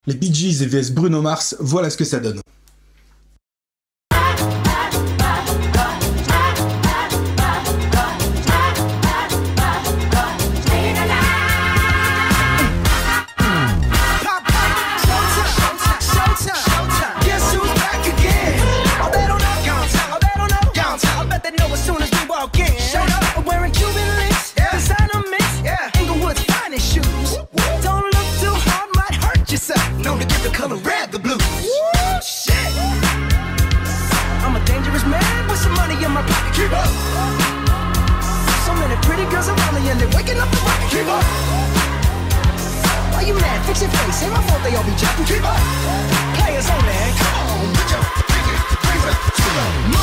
Les Bee Gees et vs Bruno Mars, voilà ce que ça donne. Fix your face, ain't my fault they all be jacking. Keep up. Players only, come on, put your pinky rings up to the